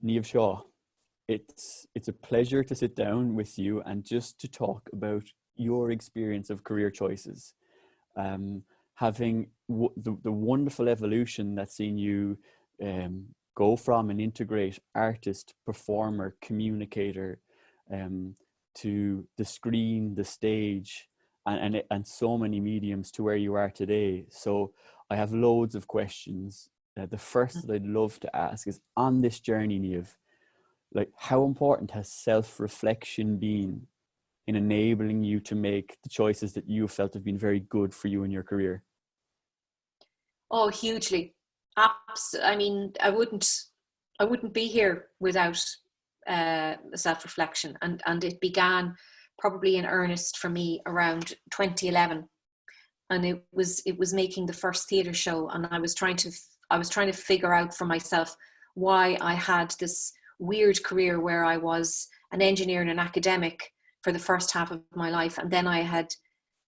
Niamh Shaw, it's a pleasure to sit down with you and just to talk about your experience of career choices. Having the wonderful evolution that's seen you go from an integrate artist, performer, communicator, to the screen, the stage, and so many mediums to where you are today. So I have loads of questions. The first that I'd love to ask is, on this journey, Niamh, like, how important has self-reflection been in enabling you to make the choices that you felt have been very good for you in your career? Oh, hugely. I mean, I wouldn't be here without self-reflection, and it began probably in earnest for me around 2011, and it was making the first theatre show, and I was trying to figure out for myself why I had this weird career where I was an engineer and an academic for the first half of my life, and then I had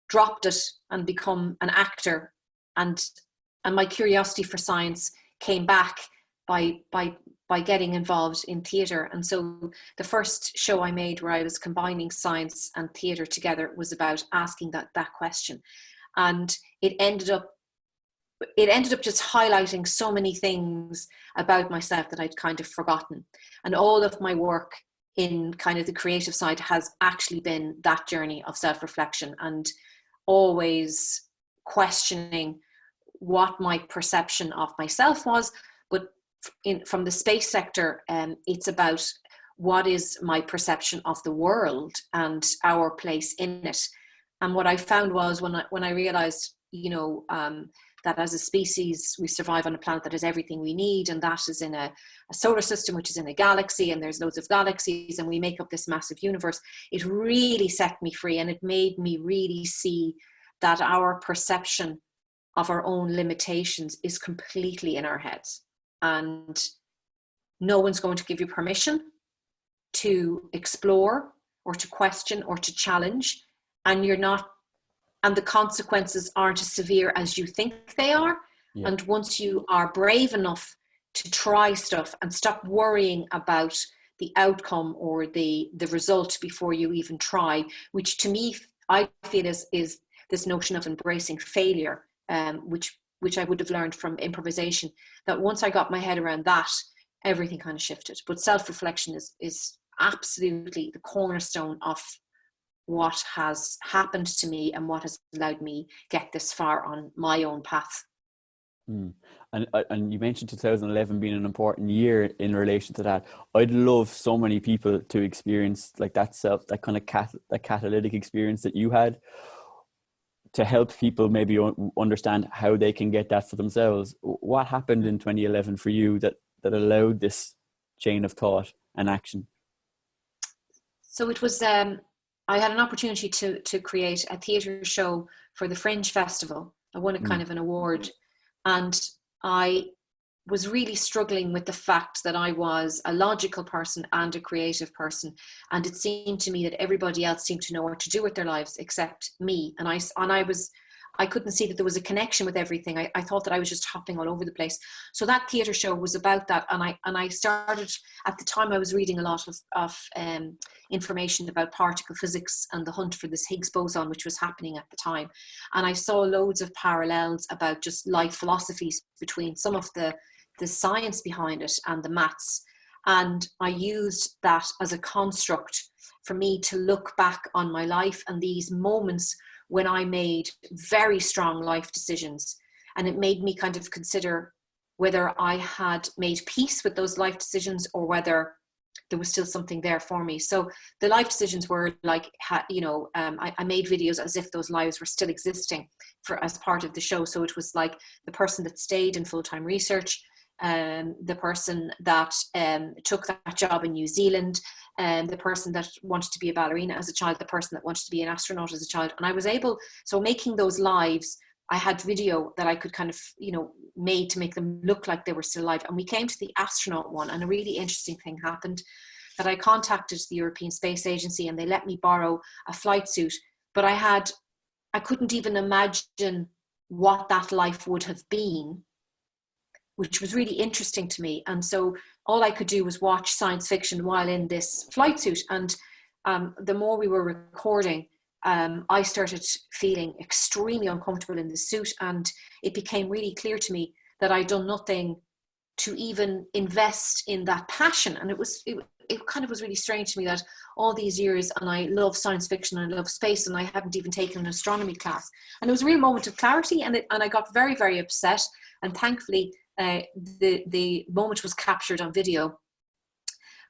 dropped it and become an actor, and my curiosity for science came back by getting involved in theatre. And so the first show I made where I was combining science and theatre together was about asking that question, and it ended up just highlighting so many things about myself that I'd kind of forgotten. And all of my work in kind of the creative side has actually been that journey of self-reflection, and always questioning what my perception of myself was. But from the space sector, it's about what is my perception of the world and our place in it. And what I found was, when I realized, that as a species, we survive on a planet that has everything we need, and that is in a solar system, which is in a galaxy, and there's loads of galaxies, and we make up this massive universe. It really set me free, and it made me really see that our perception of our own limitations is completely in our heads, and no one's going to give you permission to explore or to question or to challenge, and the consequences aren't as severe as you think they are. Yeah. And once you are brave enough to try stuff and stop worrying about the outcome or the result before you even try, which to me, I feel is this notion of embracing failure, which I would have learned from improvisation, that once I got my head around that, everything kind of shifted. But self-reflection is absolutely the cornerstone of what has happened to me and what has allowed me get this far on my own path. And you mentioned 2011 being an important year in relation to that. I'd love so many people to experience like that kind of that catalytic experience that you had, to help people maybe understand how they can get that for themselves. What happened in 2011 for you that allowed this chain of thought and action? So it was, I had an opportunity to create a theatre show for the Fringe Festival. I won a kind of an award, and I was really struggling with the fact that I was a logical person and a creative person, and it seemed to me that everybody else seemed to know what to do with their lives except me, and I couldn't see that there was a connection with everything. I thought that I was just hopping all over the place. So that theatre show was about that, and I started, at the time I was reading a lot of information about particle physics and the hunt for this Higgs boson, which was happening at the time, and I saw loads of parallels about just life philosophies between some of the science behind it and the maths, and I used that as a construct for me to look back on my life and these moments when I made very strong life decisions. And it made me kind of consider whether I had made peace with those life decisions or whether there was still something there for me. So the life decisions were like, I made videos as if those lives were still existing as part of the show. So it was like the person that stayed in full-time research, the person that took that job in New Zealand, the person that wanted to be a ballerina as a child, the person that wanted to be an astronaut as a child. And I was able, so making those lives, I had video that I could kind of, made to make them look like they were still alive. And we came to the astronaut one, and a really interesting thing happened, that I contacted the European Space Agency and they let me borrow a flight suit, but I couldn't even imagine what that life would have been which was really interesting to me. And so all I could do was watch science fiction while in this flight suit. And the more we were recording, I started feeling extremely uncomfortable in the suit. And it became really clear to me that I'd done nothing to even invest in that passion. And it kind of was really strange to me that all these years, and I love science fiction and I love space, and I hadn't even taken an astronomy class. And it was a real moment of clarity, and I got very, very upset. And thankfully, the moment was captured on video.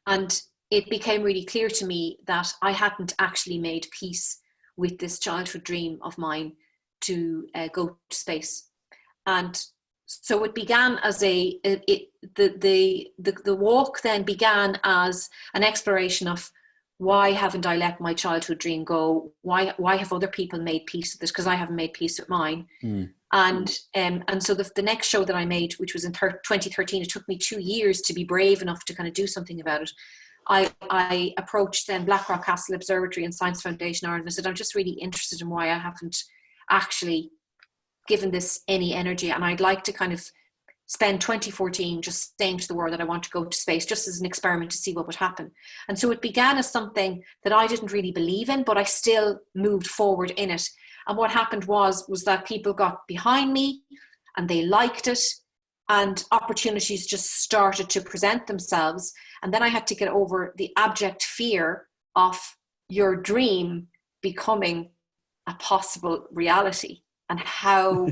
And it became really clear to me that I hadn't actually made peace with this childhood dream of mine to go to space. And so it began as the walk then began as an exploration of, why haven't I let my childhood dream go? Why have other people made peace with this? Because I haven't made peace with mine. And so the next show that I made, which was in 2013, it took me 2 years to be brave enough to kind of do something about it. I approached then Blackrock Castle Observatory and Science Foundation Ireland. I said, I'm just really interested in why I haven't actually given this any energy, and I'd like to kind of spend 2014 just saying to the world that I want to go to space, just as an experiment to see what would happen. And so it began as something that I didn't really believe in, but I still moved forward in it. And what happened was that people got behind me and they liked it, and opportunities just started to present themselves. And then I had to get over the abject fear of your dream becoming a possible reality. And how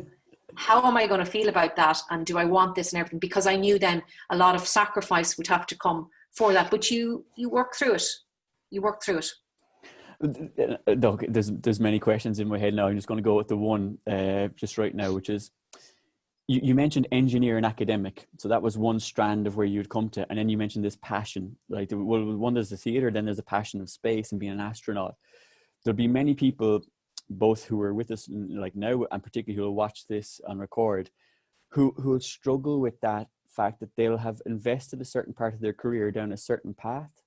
am I going to feel about that? And do I want this and everything? Because I knew then a lot of sacrifice would have to come for that. But you work through it. You work through it. Look, there's many questions in my head now. I'm just going to go with the one just right now, which is, you mentioned engineer and academic. So that was one strand of where you'd come to. And then you mentioned this passion. Like, well, one, there's the theater, then there's a passion of space and being an astronaut. There'll be many people, both who are with us like now, and particularly who will watch this on record, who will struggle with that fact that they'll have invested a certain part of their career down a certain path,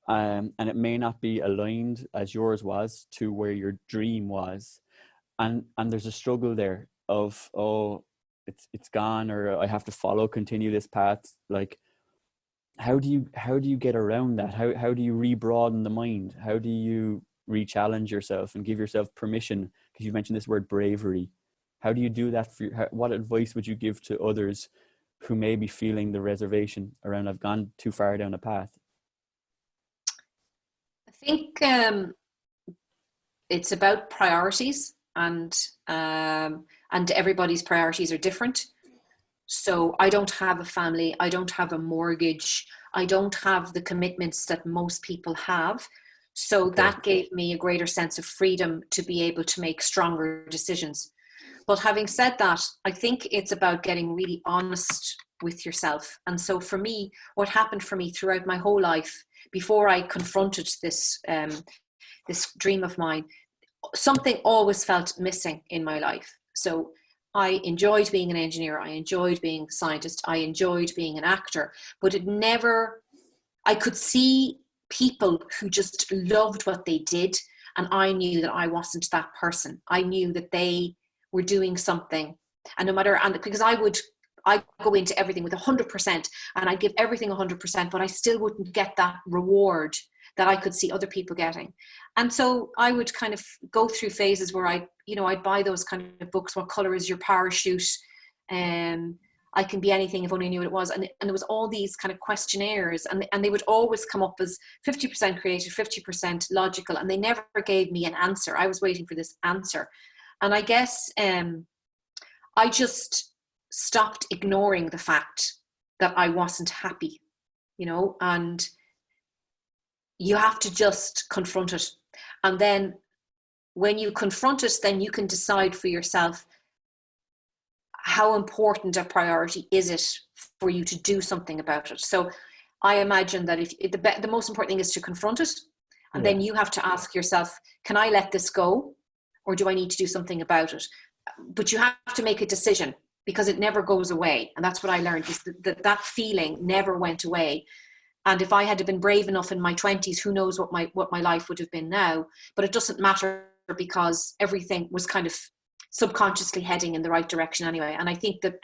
and it may not be aligned as yours was to where your dream was, and there's a struggle there of, oh, it's gone, or I have to continue this path. Like, how do you get around that? How do you rebroaden the mind? How do you re-challenge yourself and give yourself permission? Because you mentioned this word bravery. How do you do that what advice would you give to others who may be feeling the reservation around, I've gone too far down a path? I think it's about priorities, and everybody's priorities are different. So I don't have a family, I don't have a mortgage, I don't have the commitments that most people have. So okay, that gave me a greater sense of freedom to be able to make stronger decisions. But having said that, I think it's about getting really honest with yourself. And so for me, what happened for me throughout my whole life, before I confronted this dream of mine, something always felt missing in my life. So I enjoyed being an engineer, I enjoyed being a scientist, I enjoyed being an actor, but I could see people who just loved what they did, and I knew that I wasn't that person. I knew that they were doing something, and because I go into everything with 100%, and I give everything 100%, but I still wouldn't get that reward that I could see other people getting. And so I would kind of go through phases where I'd buy those kind of books, What Color is Your Parachute? I Can Be Anything If Only I Knew What It Was. And there was all these kind of questionnaires, and they would always come up as 50% creative, 50% logical, and they never gave me an answer. I was waiting for this answer. And I guess I just stopped ignoring the fact that I wasn't happy, and you have to just confront it. And then when you confront it, then you can decide for yourself, how important a priority is it for you to do something about it? So I imagine that the most important thing is to confront it. And then you have to ask yourself, can I let this go? Or do I need to do something about it? But you have to make a decision, because it never goes away. And that's what I learned, is that feeling never went away. And if I had been brave enough in my 20s, who knows what my life would have been now. But it doesn't matter, because everything was kind of subconsciously heading in the right direction anyway. And I think that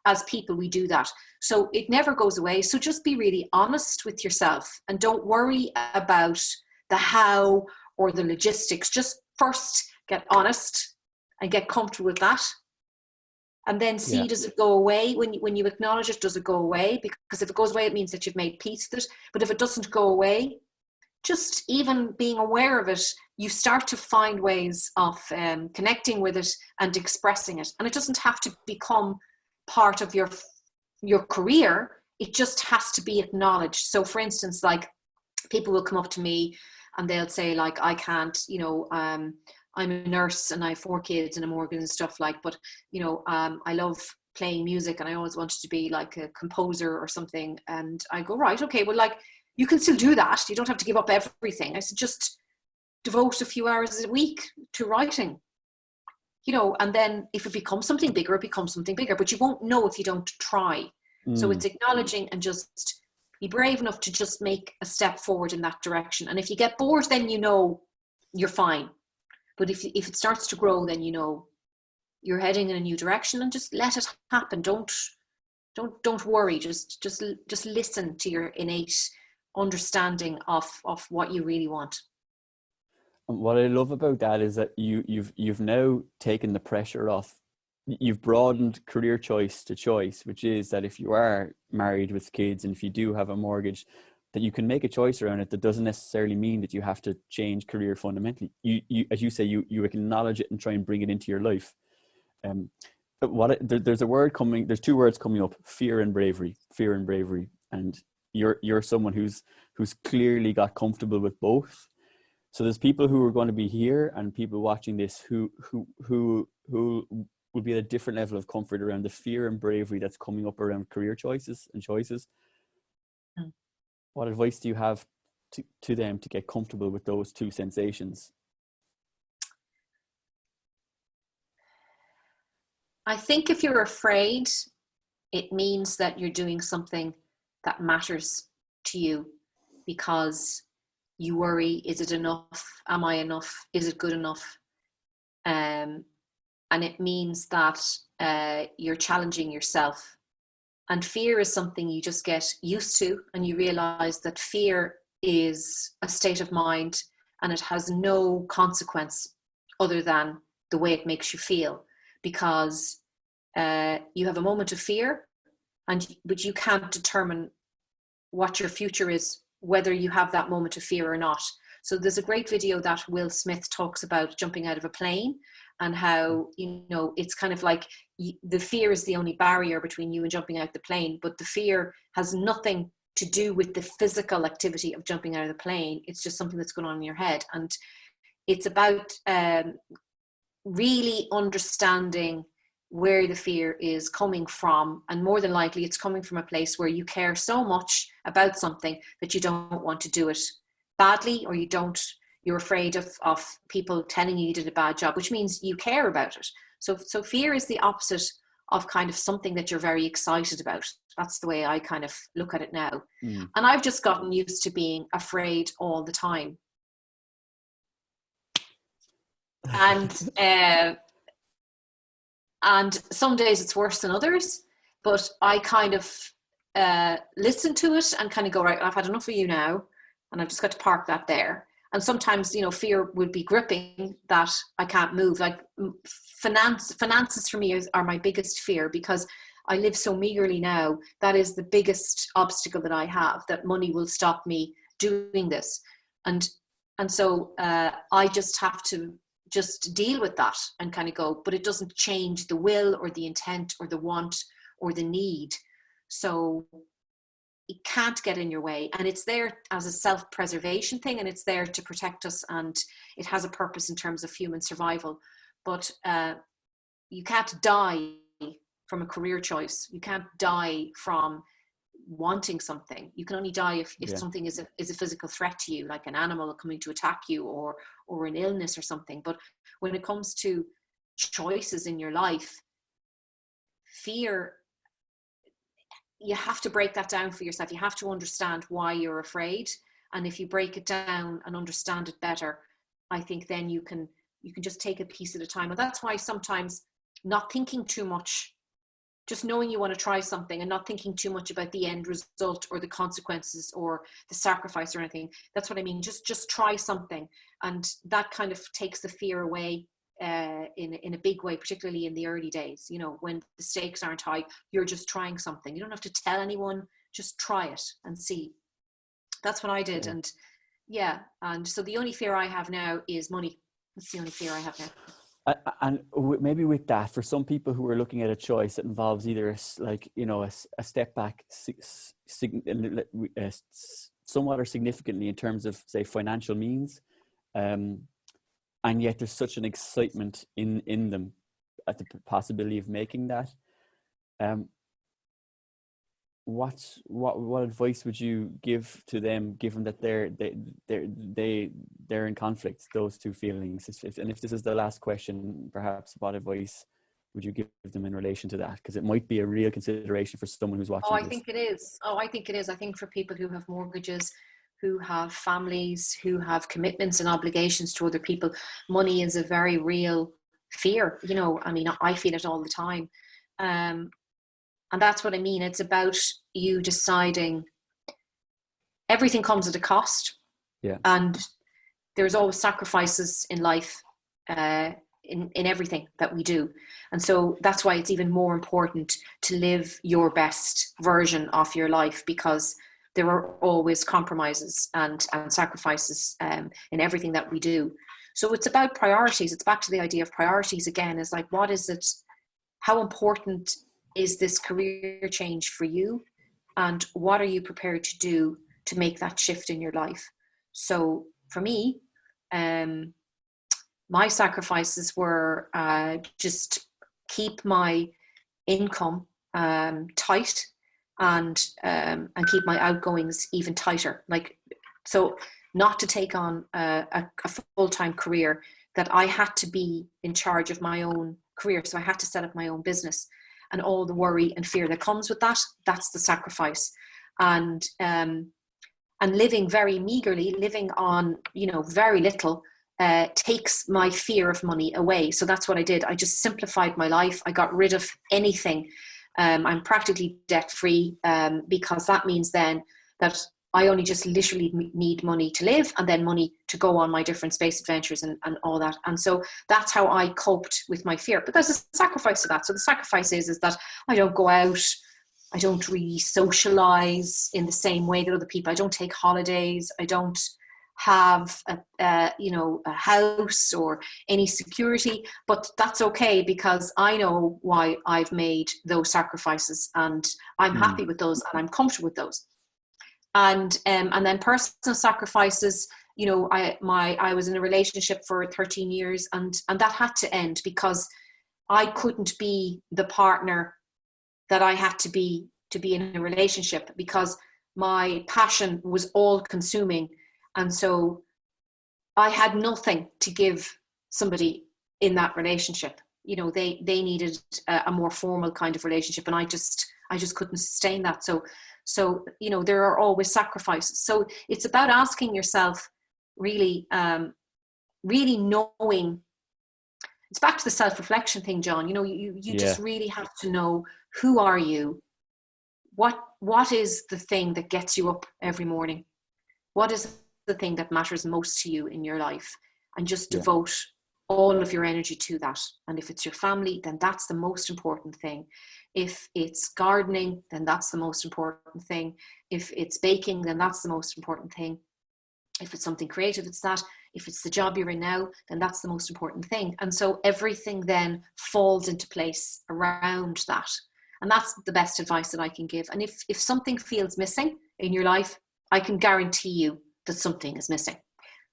as people, we do that. So it never goes away. So just be really honest with yourself and don't worry about the how or the logistics. Just first get honest and get comfortable with that. And then see, Yeah. does it go away? When you acknowledge it, does it go away? Because if it goes away, it means that you've made peace with it. But if it doesn't go away, just even being aware of it, you start to find ways of connecting with it and expressing it. And it doesn't have to become part of your career. It just has to be acknowledged. So for instance, like people will come up to me and they'll say like, I can't, I'm a nurse and I have 4 kids and a mortgage and stuff like, but I love playing music and I always wanted to be like a composer or something. And I go, right, okay, well, like you can still do that. You don't have to give up everything. I said, just devote a few hours a week to writing, and then if it becomes something bigger, it becomes something bigger, but you won't know if you don't try. So it's acknowledging and just be brave enough to just make a step forward in that direction. And if you get bored, then you're fine. But if it starts to grow, then you're heading in a new direction, and just let it happen. Don't worry. Just listen to your innate understanding of what you really want. And what I love about that is that you've now taken the pressure off. You've broadened career choice to choice, which is that if you are married with kids and if you do have a mortgage, that you can make a choice around it. That doesn't necessarily mean that you have to change career fundamentally. You as you say, you acknowledge it and try and bring it into your life. But there's a word coming. There's 2 words coming up: fear and bravery. Fear and bravery. And you're someone who's clearly got comfortable with both. So there's people who are going to be here and people watching this who will be at a different level of comfort around the fear and bravery that's coming up around career choices. What advice do you have to them to get comfortable with those 2 sensations? I think if you're afraid, it means that you're doing something that matters to you, because you worry, is it enough? Am I enough? Is it good enough? And it means that you're challenging yourself. And fear is something you just get used to, and you realize that fear is a state of mind and it has no consequence other than the way it makes you feel, because you have a moment of fear, but you can't determine what your future is, whether you have that moment of fear or not. So there's a great video that Will Smith talks about jumping out of a plane, and how, it's kind of like the fear is the only barrier between you and jumping out the plane, but the fear has nothing to do with the physical activity of jumping out of the plane. It's just something that's going on in your head. And it's about really understanding where the fear is coming from, and more than likely it's coming from a place where you care so much about something that you don't want to do it badly, or you're afraid of people telling you did a bad job, which means you care about it. So fear is the opposite of kind of something that you're very excited about. That's the way I kind of look at it now. And I've just gotten used to being afraid all the time. And some days it's worse than others, but I kind of listen to it and kind of go, right, I've had enough of you now, and I've just got to park that there. And sometimes, fear would be gripping that I can't move. Like finances for me are my biggest fear, because I live so meagerly now. That is the biggest obstacle that I have, that money will stop me doing this. And so I just have to just deal with that and kind of go, but it doesn't change the will or the intent or the want or the need. So it can't get in your way, and it's there as a self-preservation thing, and it's there to protect us, and it has a purpose in terms of human survival. But you can't die from a career choice. You can't die from wanting something. You can only die if something is a physical threat to you, like an animal coming to attack you, or an illness or something. But when it comes to choices in your life, fear, you have to break that down for yourself. You have to understand why you're afraid. And if you break it down and understand it better, I think then you can just take a piece at a time. And that's why sometimes not thinking too much just knowing you want to try something and not thinking too much about the end result or the consequences or the sacrifice or anything. That's what I mean. Just try something. And that kind of takes the fear away in a big way, particularly in the early days, you know, when the stakes aren't high, you're just trying something. You don't have to tell anyone, just try it and see. That's what I did. Yeah. And yeah. And so the only fear I have now is money. That's the only fear I have now. And maybe with that, for some people who are looking at a choice that involves either a step back somewhat or significantly in terms of, say, financial means, and yet there's such an excitement in them at the possibility of making that. What advice would you give to them, given that they're in conflict, those two feelings? And if this is the last question, perhaps what advice would you give them in relation to that? Because it might be a real consideration for someone who's watching this. I think it is. I think it is. I think for people who have mortgages, who have families, who have commitments and obligations to other people, money is a very real fear. You know, I mean, I feel it all the time. And that's what I mean. It's about you deciding everything comes at a cost. Yeah. And there's always sacrifices in life, in everything that we do. And so that's why it's even more important to live your best version of your life, because there are always compromises and sacrifices in everything that we do. So it's about priorities. It's back to the idea of priorities again. Is like, what is it? How important is this career change for you? And what are you prepared to do to make that shift in your life? So for me, my sacrifices were just keep my income tight and keep my outgoings even tighter. Like, so not to take on a full-time career, that I had to be in charge of my own career. So I had to set up my own business, and all the worry and fear that comes with that. That's the sacrifice. And living very meagerly, living on, you know, very little, takes my fear of money away. So that's what I did. I just simplified my life. I got rid of anything. I'm practically debt free, because that means then that I only just literally need money to live, and then money to go on my different space adventures and all that. And so that's how I coped with my fear. But there's a sacrifice to that. So the sacrifice is that I don't go out. I don't really socialize in the same way that other people. I don't take holidays. I don't have a house or any security, but that's okay, because I know why I've made those sacrifices, and I'm happy with those, and I'm comfortable with those. And then personal sacrifices, you know, I was in a relationship for 13 years and that had to end, because I couldn't be the partner that I had to be in a relationship, because my passion was all consuming. And so I had nothing to give somebody in that relationship. You know, they needed a more formal kind of relationship, and I just couldn't sustain that. So, you know, there are always sacrifices. So it's about asking yourself, really, really knowing. It's back to the self-reflection thing, John. You know, you just really have to know, who are you? What is the thing that gets you up every morning? What is the thing that matters most to you in your life? And just devote all of your energy to that. And if it's your family, then that's the most important thing. If it's gardening, then that's the most important thing. If it's baking, then that's the most important thing. If it's something creative, it's that. If it's the job you're in now, then that's the most important thing. And so everything then falls into place around that. And that's the best advice that I can give. And if something feels missing in your life, I can guarantee you that something is missing.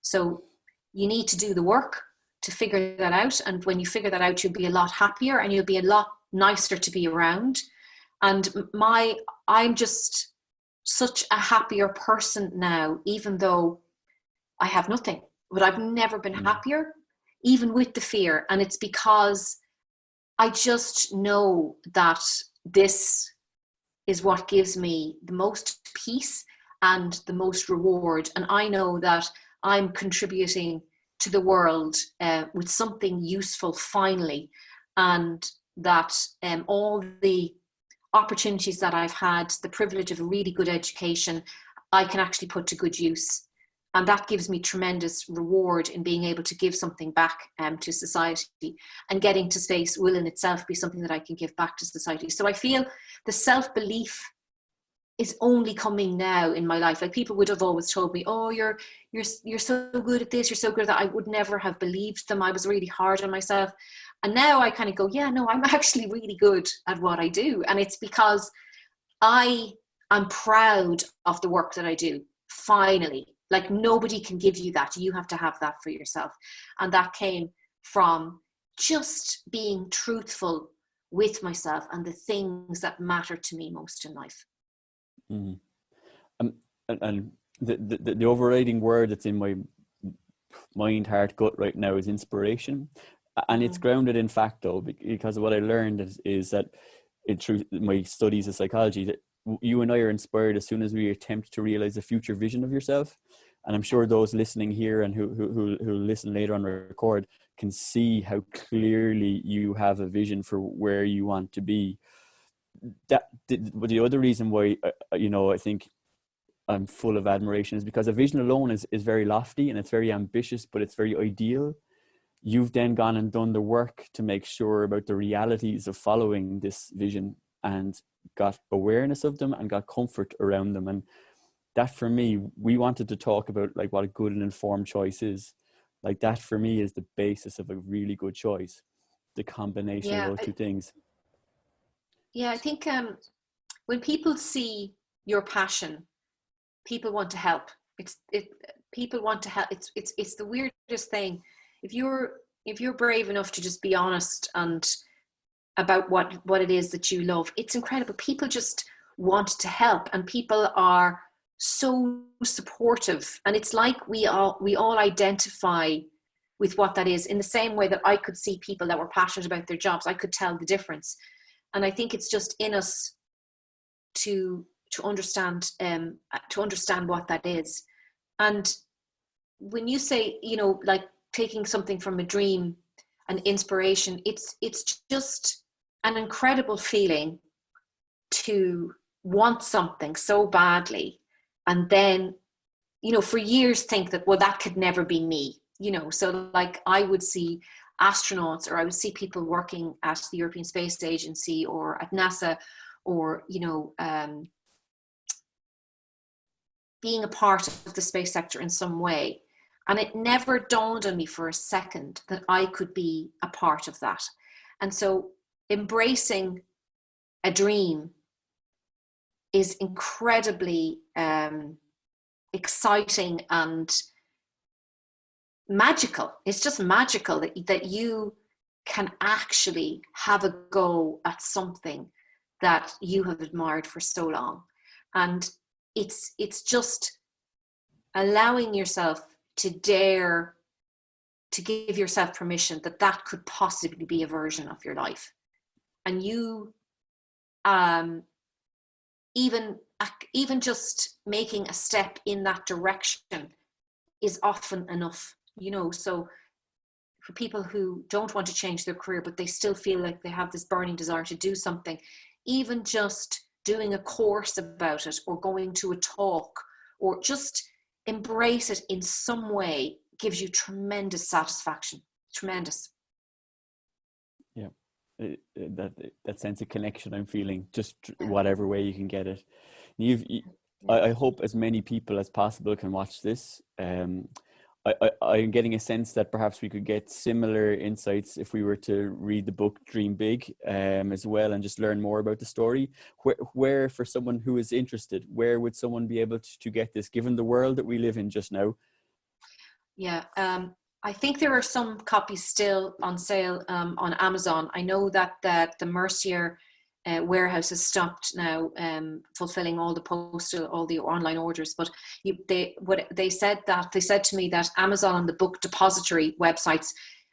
So you need to do the work to figure that out. And when you figure that out, you'll be a lot happier and you'll be a lot nicer to be around. And I'm just such a happier person now, even though I have nothing. But I've never been happier, even with the fear. And it's because I just know that this is what gives me the most peace and the most reward. And I know that I'm contributing to the world with something useful finally. And that all the opportunities that I've had, the privilege of a really good education, I can actually put to good use. And that gives me tremendous reward in being able to give something back to society, and getting to space will in itself be something that I can give back to society. So I feel the self-belief is only coming now in my life. Like, people would have always told me, oh, you're so good at this, you're so good at that. I would never have believed them. I was really hard on myself. And now I kind of go, yeah, no, I'm actually really good at what I do. And it's because I'm proud of the work that I do, finally. Like, nobody can give you that. You have to have that for yourself. And that came from just being truthful with myself and the things that matter to me most in life. Mm. And the overriding word that's in my mind, heart, gut right now is inspiration. And it's grounded in fact, though, because of what I learned is that through my studies of psychology, that you and I are inspired as soon as we attempt to realize a future vision of yourself. And I'm sure those listening here and who listen later on record can see how clearly you have a vision for where you want to be. But the other reason why, I think I'm full of admiration is because a vision alone is very lofty and it's very ambitious, but it's very ideal. You've then gone and done the work to make sure about the realities of following this vision, and got awareness of them and got comfort around them. And that, for me, we wanted to talk about like what a good and informed choice is. Like, that for me is the basis of a really good choice, the combination of those two things. Yeah, I think when people see your passion, people want to help. People want to help. It's the weirdest thing. If you're brave enough to just be honest and about what it is that you love, it's incredible. People just want to help, and people are so supportive. And it's like we all identify with what that is, in the same way that I could see people that were passionate about their jobs. I could tell the difference. And I think it's just in us to understand what that is. And when you say, like taking something from a dream and inspiration, it's just an incredible feeling to want something so badly, and then, for years think that, well, that could never be me. So like, I would see astronauts, or I would see people working at the European Space Agency or at NASA, or being a part of the space sector in some way, and it never dawned on me for a second that I could be a part of that. And so embracing a dream is incredibly exciting and magical. It's just magical that you can actually have a go at something that you have admired for so long. And it's just allowing yourself to dare to give yourself permission that could possibly be a version of your life. And you even just making a step in that direction is often enough, so for people who don't want to change their career, but they still feel like they have this burning desire to do something, even just doing a course about it, or going to a talk, or just embrace it in some way, gives you tremendous satisfaction. Tremendous. Yeah. That sense of connection I'm feeling, just whatever way you can get it. I hope as many people as possible can watch this. I'm getting a sense that perhaps we could get similar insights if we were to read the book Dream Big as well, and just learn more about the story. Where for someone who is interested, where would someone be able to get this, given the world that we live in just now? Yeah, I think there are some copies still on sale on Amazon. I know that the Mercier warehouse has stopped now fulfilling all the online orders, but they said to me that Amazon and the book depository websites,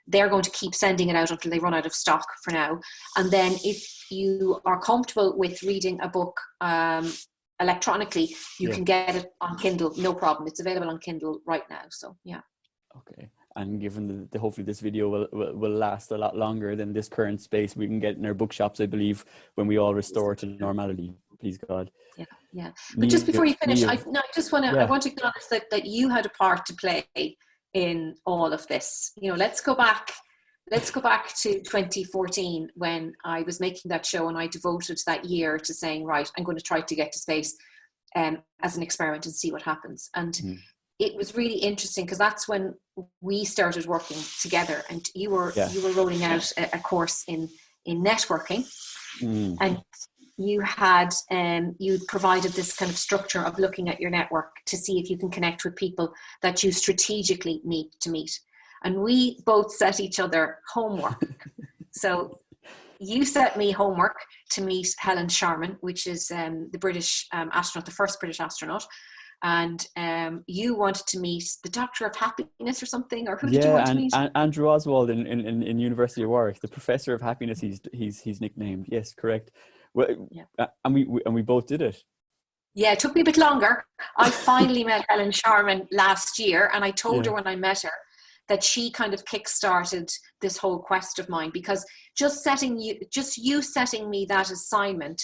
they're going to keep sending it out until they run out of stock for now. And then if you are comfortable with reading a book electronically, you can get it on Kindle, no problem. It's available on Kindle right now. So yeah. Okay. And given the hopefully this video will last a lot longer than this current space we can get in our bookshops, I believe, when we all restore to normality, please God. Yeah, yeah. But just before you finish, I just want to, yeah. I want to acknowledge that you had a part to play in all of this. You know, let's go back to 2014 when I was making that show, and I devoted that year to saying, right, I'm going to try to get to space as an experiment and see what happens. And it was really interesting because that's when we started working together, and you were rolling out a course in networking, and you had you'd provided this kind of structure of looking at your network to see if you can connect with people that you strategically need to meet. And we both set each other homework. So you set me homework to meet Helen Sharman, which is the British astronaut, the first British astronaut. And you wanted to meet the Doctor of Happiness or something, or who did you want to meet? Andrew Oswald in University of Warwick, the Professor of Happiness. He's nicknamed. Yes, correct. Well, and we both did it. Yeah, it took me a bit longer. I finally met Helen Sharman last year, and I told her when I met her that she kind of kick-started this whole quest of mine, because just you setting me that assignment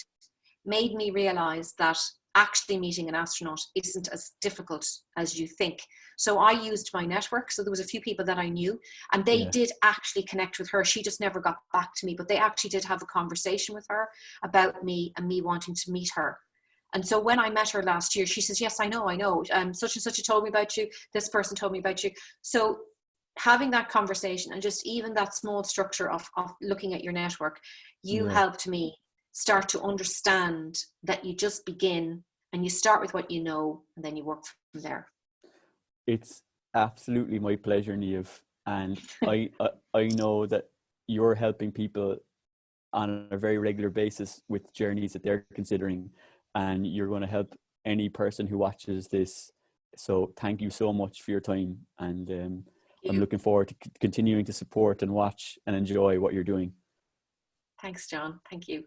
made me realize that actually meeting an astronaut isn't as difficult as you think. So I used my network. So there was a few people that I knew, and they did actually connect with her. She just never got back to me, but they actually did have a conversation with her about me and me wanting to meet her. And so when I met her last year, she says, yes, I know. Such and such told me about you. This person told me about you. So having that conversation and just even that small structure of looking at your network, you helped me start to understand that you just begin and you start with what you know, and then you work from there. It's absolutely my pleasure, Niamh. And I know that you're helping people on a very regular basis with journeys that they're considering, and you're going to help any person who watches this. So thank you so much for your time, and I'm looking forward to continuing to support and watch and enjoy what you're doing. Thanks, John. Thank you.